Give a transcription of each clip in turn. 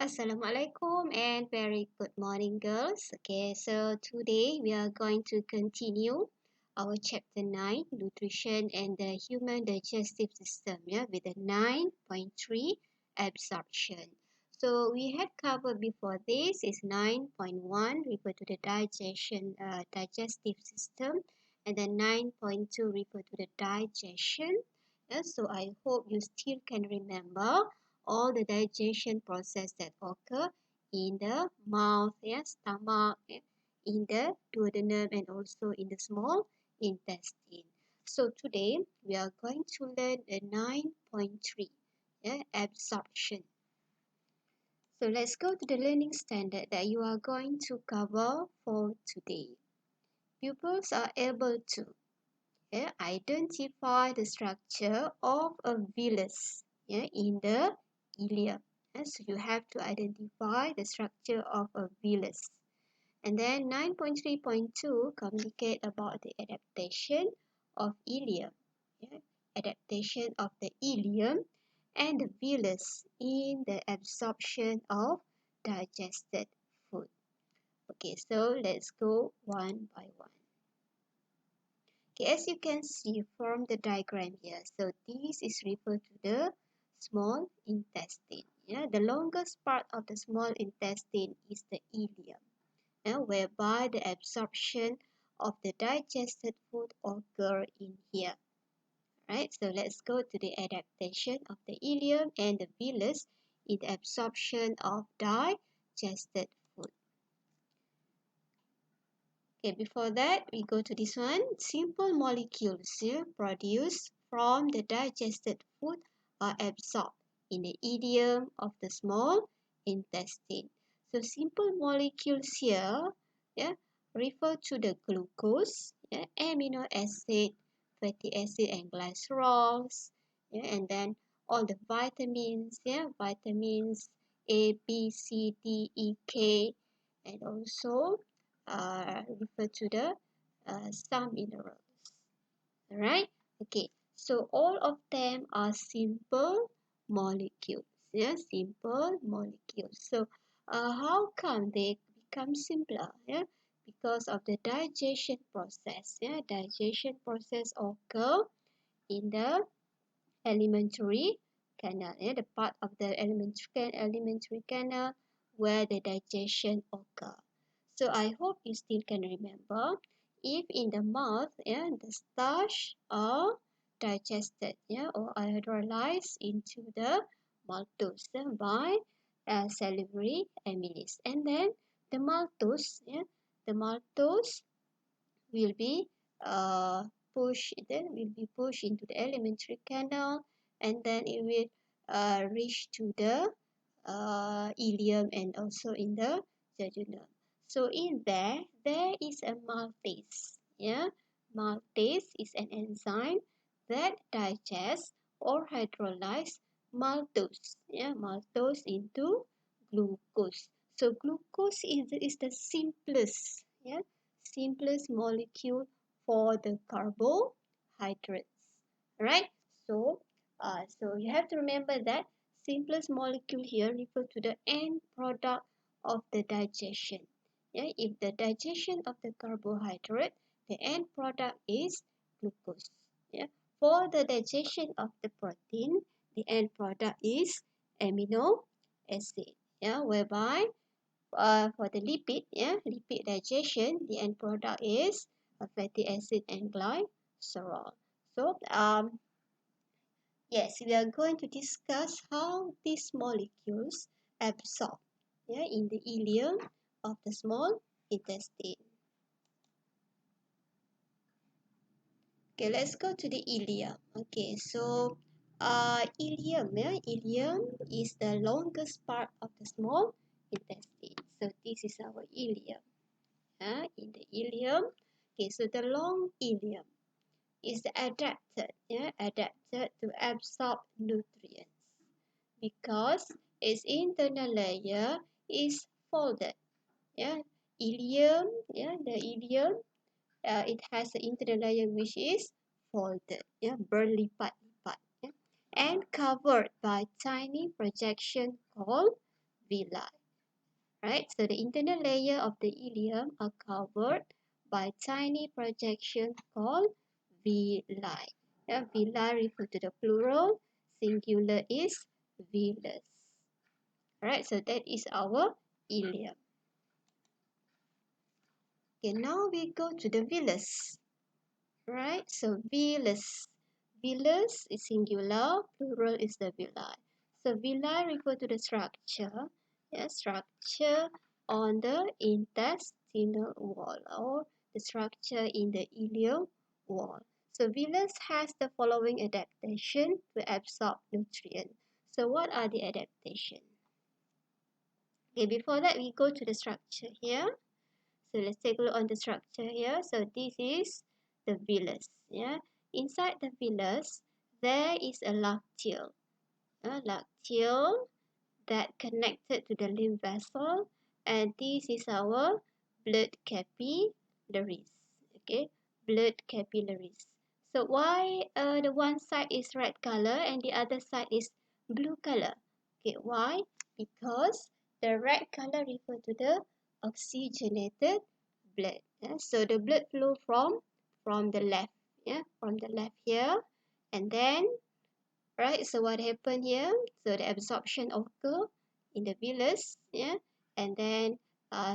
Assalamualaikum and very good morning, girls. Okay, so today we are going to continue our chapter 9, Nutrition and the Human Digestive System, with the 9.3 Absorption. So we had covered before this is 9.1, refer to the digestive system, and then 9.2 refer to the digestion. So I hope you still can remember all the digestion process that occur in the mouth, stomach, in the duodenum, and also in the small intestine. So today we are going to learn the 9.3, absorption. So let's go to the learning standard that you are going to cover for today. Pupils are able to identify the structure of a villus in the ilia. So you have to identify the structure of a villus. And then 9.3.2 communicate about the adaptation of ilium. Adaptation of the ilium and the villus in the absorption of digested food. Okay, so let's go one by one. Okay, as you can see from the diagram here, so this is referred to the small intestine. The longest part of the small intestine is the ileum, whereby the absorption of the digested food occur in here. Right, so let's go to the adaptation of the ileum and the villus in the absorption of digested food. Okay, before that, we go to this one. Simple molecules produced from the digested food are absorbed in the ileum of the small intestine. So simple molecules here refer to the glucose, amino acid, fatty acid and glycerols, and then all the vitamins, vitamins A, B, C, D, E, K, and also refer to the some minerals. Alright, okay, so all of them are simple molecules. Simple molecules. So how come they become simpler? Because of the digestion process. Digestion process occur in the alimentary canal. The part of the alimentary canal where the digestion occur. So I hope you still can remember, if in the mouth, the starch are digested, or hydrolyzed into the maltose by salivary amylase, and then the maltose, will be pushed into the alimentary canal, and then it will reach to the ileum and also in the jejunum. So in there is a maltase. Maltase is an enzyme that digests or hydrolyzes maltose. Maltose into glucose. So glucose is the simplest. Simplest molecule for the carbohydrates. Right? So you have to remember that simplest molecule here refer to the end product of the digestion. If the digestion of the carbohydrate, the end product is glucose. For the digestion of the protein, the end product is amino acid. Whereby for the lipid digestion, the end product is fatty acid and glycerol. So yes, we are going to discuss how these molecules absorb in the ileum of the small intestine. Okay, let's go to the ileum. Okay, so ileum is the longest part of the small intestine. So this is our ileum. In the ileum, okay, so the long ileum is adapted to absorb nutrients because its internal layer is folded. Ileum, the ileum, it has an internal layer which is folded, berlipat-lipat, and covered by tiny projection called villi. Right? So the internal layer of the ileum are covered by tiny projections called villi. Yeah, villi refer to the plural, singular is villus. Alright, so that is our ileum. Okay, now we go to the villus. Right, so villus. Villus is singular, plural is the villi. So villi refer to the structure, structure on the intestinal wall or the structure in the ileum wall. So villus has the following adaptation to absorb nutrients. So what are the adaptations? Okay, before that we go to the structure here. So let's take a look on the structure here. So this is the villus. Yeah. Inside the villus, there is a lacteal. A lacteal that connected to the lymph vessel, and this is our blood capillaries. Okay, blood capillaries. So why the one side is red color and the other side is blue color? Okay, why? Because the red color refer to the oxygenated blood. Yeah? So the blood flow from the left, from the left here, and then right. So what happened here? So the absorption occur in the villus, and then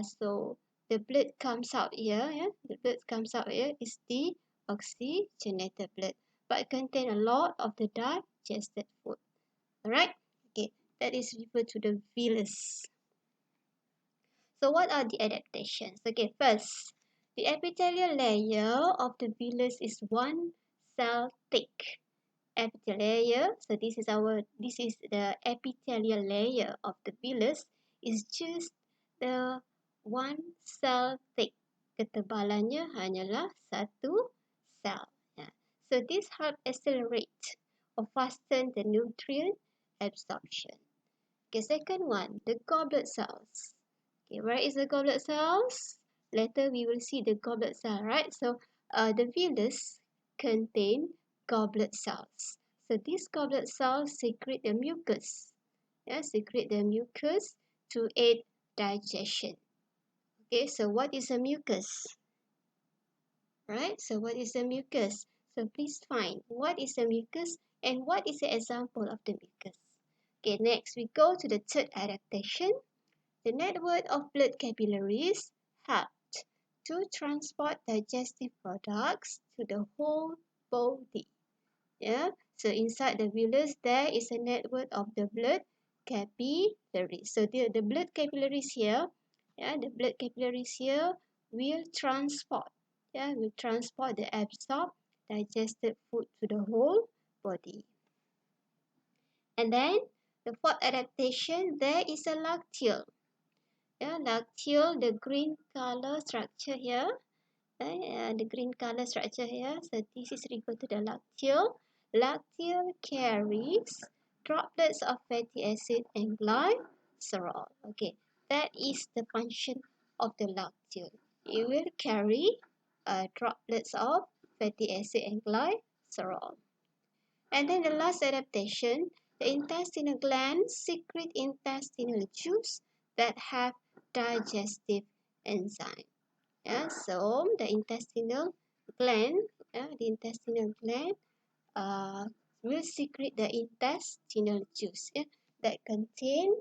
so the blood comes out here, the blood comes out here is the oxygenated blood, but contain a lot of the digested food. All right. Okay, that is referred to the villus. So what are the adaptations? Okay, first, the epithelial layer of the villus is one cell thick. Epithelial layer, so this is the epithelial layer of the villus, is just the one cell thick. Ketebalannya hanyalah satu cell. Yeah. So this help accelerate or fasten the nutrient absorption. Okay, second one, the goblet cells. Okay, where is the goblet cells? Later we will see the goblet cell, right? So the villus contain goblet cells. So these goblet cells secrete the mucus. Secrete the mucus to aid digestion. Okay, so what is a mucus? Right? So what is a mucus? So please find what is a mucus and what is the example of the mucus. Okay, next we go to the third adaptation. The network of blood capillaries helped to transport digestive products to the whole body. Yeah, so inside the villus there is a network of the blood capillaries. So the blood capillaries here, the blood capillaries here will transport, will transport the absorbed digested food to the whole body. And then the fourth adaptation, there is a lacteal. Lacteal, the green color structure here. The green color structure here. So this is referred to the lacteal. Lacteal carries droplets of fatty acid and glycerol. Okay, that is the function of the lacteal. It will carry droplets of fatty acid and glycerol. And then the last adaptation, the intestinal glands secrete intestinal juice that have digestive enzyme. So the intestinal gland, will secrete the intestinal juice that contain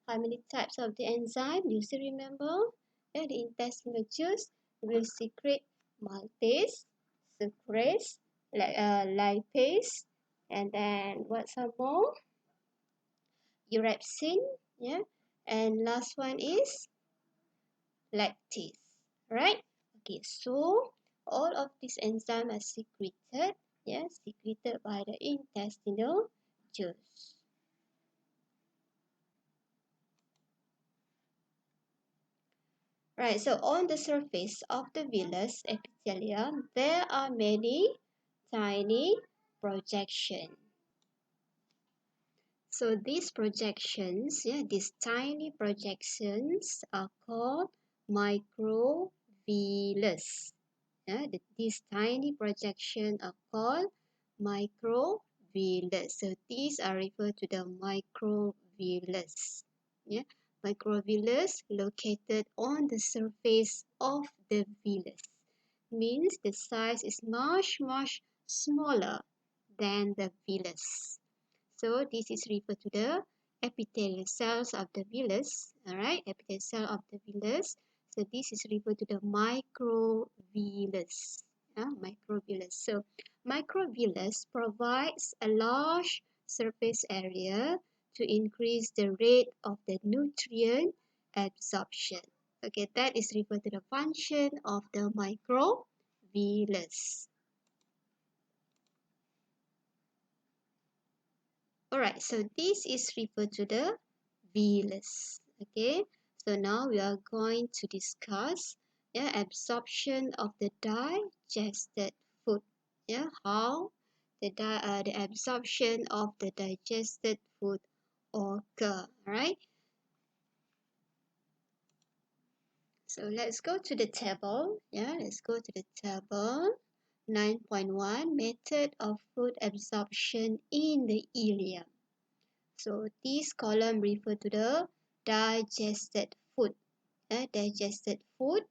how many types of the enzyme? Do you still remember? The intestinal juice will secrete maltase, sucrase, lipase, and then what some more? Uracil, and last one is lactase, right? Okay, so all of these enzymes are secreted, secreted by the intestinal juice. Right, so on the surface of the villus epithelium, there are many tiny projections. So these projections, these tiny projections are called microvillus. These tiny projections are called microvillus. So these are referred to the microvillus. Microvillus located on the surface of the villus. Means the size is much smaller than the villus. So this is referred to the epithelial cells of the villus. Alright, epithelial cell of the villus. So this is referred to the microvillus. Microvillus. So microvillus provides a large surface area to increase the rate of the nutrient absorption. Okay, that is referred to the function of the microvillus. Alright, so this is referred to the Vless. Okay, so now we are going to discuss absorption of the digested food. How the absorption of the digested food occur. Alright, so let's go to the table. Let's go to the table. 9.1 Method of food absorption in the ileum. So this column refers to the digested food. Digested food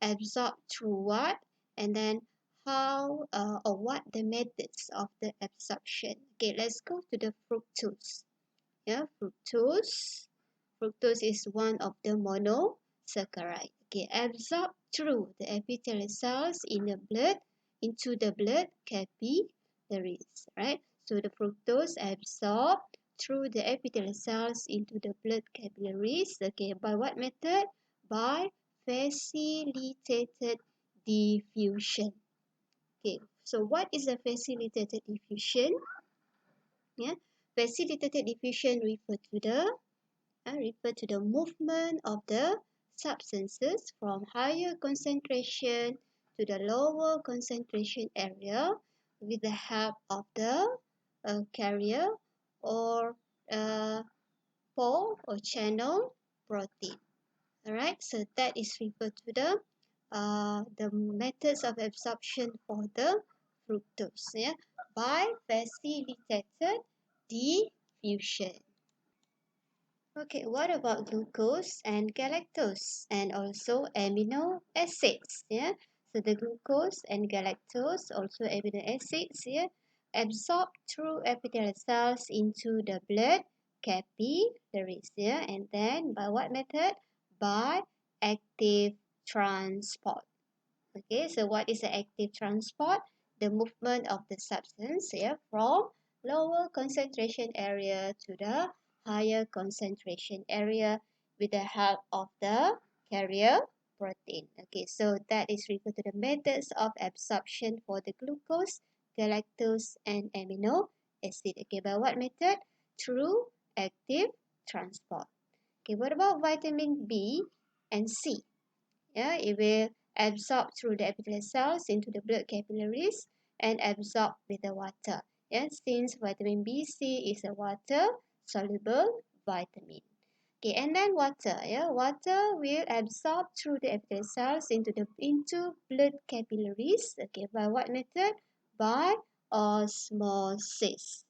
absorbed through what, and then how or what the methods of the absorption. Okay, let's go to the fructose. Fructose. Fructose is one of the monosaccharide. Okay, absorbed through the epithelial cells in the blood into the blood capillaries. Right. So the fructose absorbed through the epithelial cells into the blood capillaries. Okay, by what method? By facilitated diffusion. Okay, so what is a facilitated diffusion? Facilitated diffusion refer to the movement of the substances from higher concentration to the lower concentration area with the help of the carrier or pore or channel protein. Alright, so that is referred to the methods of absorption for the fructose by facilitated diffusion. Okay, what about glucose and galactose and also amino acids? So the glucose and galactose, also amino acids, absorbed through epithelial cells into the blood capillaries. And then by what method? By active transport. Okay, so what is the active transport? The movement of the substance from lower concentration area to the higher concentration area with the help of the carrier protein. Okay, so that is referred to the methods of absorption for the glucose, galactose, and amino acid. Okay, by what method? Through active transport. Okay, what about vitamin B and C? It will absorb through the epithelial cells into the blood capillaries and absorb with the water. Since vitamin B-C is a water-soluble vitamin. Okay, and then water. Water will absorb through the epithelial cells into blood capillaries. Okay, by what method? By osmosis.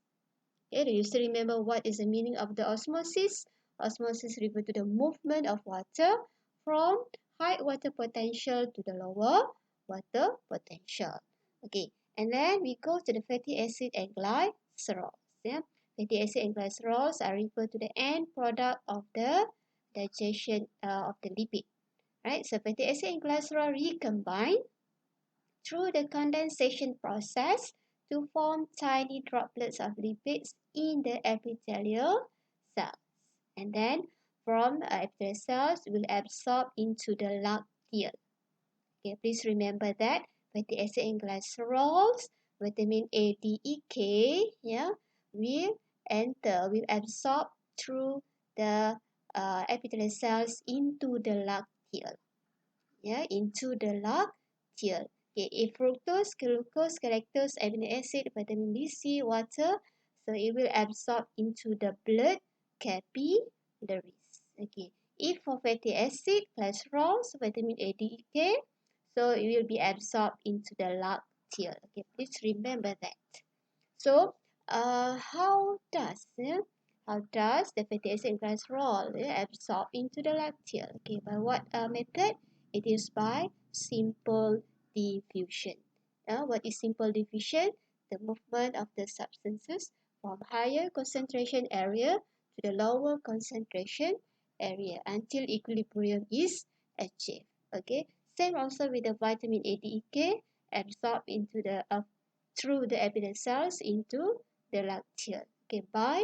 Okay, do you still remember what is the meaning of the osmosis? Osmosis refers to the movement of water from high water potential to the lower water potential. Okay, and then we go to the fatty acid and glycerols. Fatty acid and glycerols are referred to the end product of the digestion of the lipid. Right, so fatty acid and glycerol recombine through the condensation process to form tiny droplets of lipids in the epithelial cells. And then from epithelial cells will absorb into the lacteal. Okay, please remember that fatty acid and glycerols, vitamin A, D, E, K, will absorb through the epithelial cells into the lacteal. Into the lacteal. Okay, if fructose, glucose, galactose, amino acid, vitamin B, C, water, so it will absorb into the blood capillaries. Okay, if for fatty acid, glycerols, vitamin A, D, E, K, so it will be absorbed into the lacteal. Okay, please remember that. So, how does How does the fatty acid and cholesterol absorb into the lacteal? Okay, by what method? It is by simple diffusion. What is simple diffusion? The movement of the substances from higher concentration area to the lower concentration area until equilibrium is achieved. Okay, same also with the vitamin A, D, E, K absorbed into the through the epithelial cells into the lacteal. Okay, by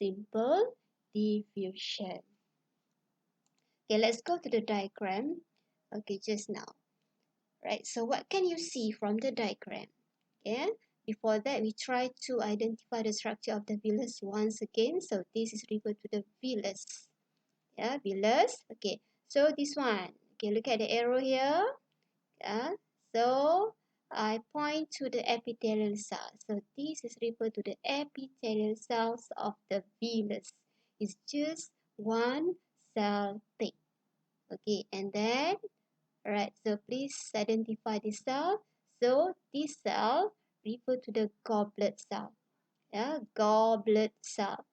simple diffusion. Okay, let's go to the diagram. Okay, just now. Right, so what can you see from the diagram? Okay, before that, we try to identify the structure of the villus once again. So this is referred to the villus. Yeah, villus. Okay, so this one. Okay, look at the arrow here. Yeah, so I point to the epithelial cells. So this is referred to the epithelial cells of the villus. It's just one cell thick. Okay, and then, right, so please identify this cell. So this cell refer to the goblet cell. Yeah, goblet cell.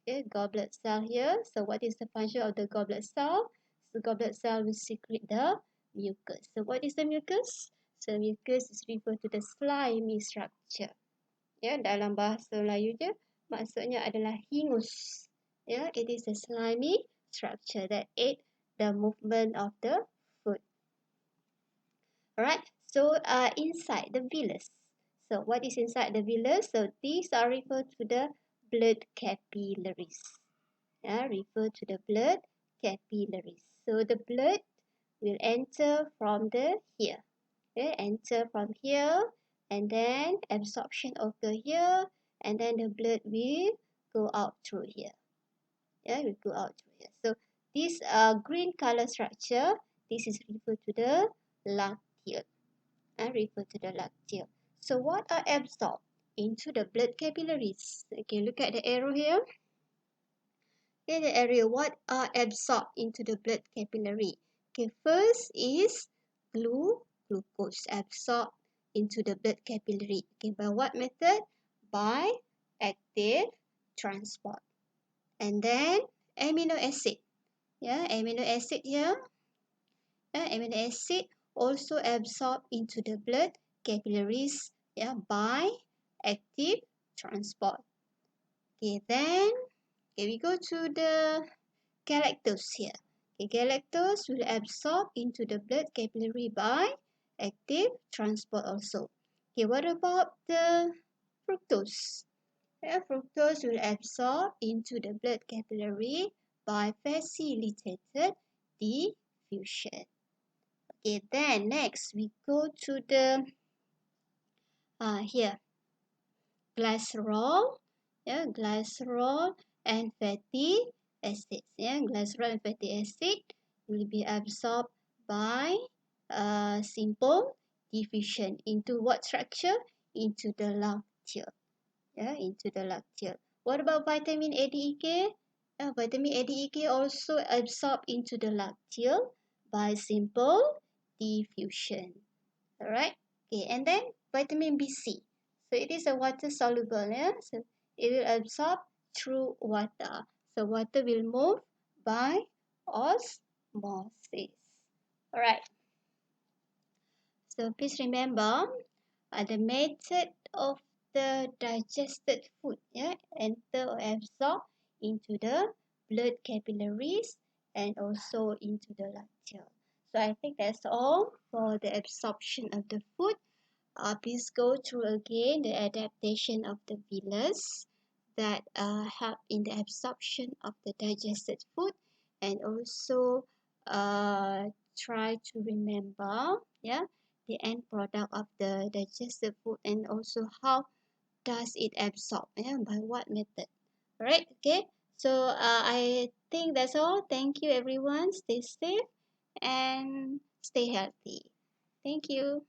Okay, goblet cell here. So what is the function of the goblet cell? So goblet cell will secrete the mucus. So what is the mucus? So mucus is referred to the slimy structure. Ya, dalam bahasa Melayu je maksudnya adalah hingus. Ya, it is a slimy structure that aid the movement of the food. Alright, so inside the villus. So what is inside the villus? So these are referred to the blood capillaries. Refer to the blood capillaries. So the blood will enter from the here. Okay, enter from here and then absorption occur here and then the blood will go out through here. Will go out through here. So this green color structure, this is referred to the lacteal. Refer to the lacteal. So what are absorbed into the blood capillaries? Okay, look at the arrow here. Okay, the area what are absorbed into the blood capillary. Okay, first is glucose absorbed into the blood capillary. Okay, by what method? By active transport. And then amino acid. Amino acid here. Amino acid also absorbed into the blood capillaries by active transport. Okay, then we go to the galactose here. Okay, galactose will absorb into the blood capillary by active transport also. Okay, what about the fructose? Fructose will absorb into the blood capillary by facilitated diffusion. Okay, then next we go to the here glycerol, glycerol and fatty acids. Glycerol and fatty acid will be absorbed by simple diffusion into what structure? Into the lacteal. Into the lacteal. What about vitamin A, D, E, K? Vitamin A, D, E, K also absorbed into the lacteal by simple diffusion. Alright. Okay, and then vitamin B6. So it is a water soluble, so it will absorb through water. So water will move by osmosis. Alright. So please remember the method of the digested food enter or absorb into the blood capillaries and also into the lacteal. So I think that's all for the absorption of the food. Please go through again the adaptation of the villus that help in the absorption of the digested food and also try to remember the end product of the digested food and also how does it absorb by what method. Alright, okay, so I think that's all. Thank you everyone. Stay safe and stay healthy. Thank you.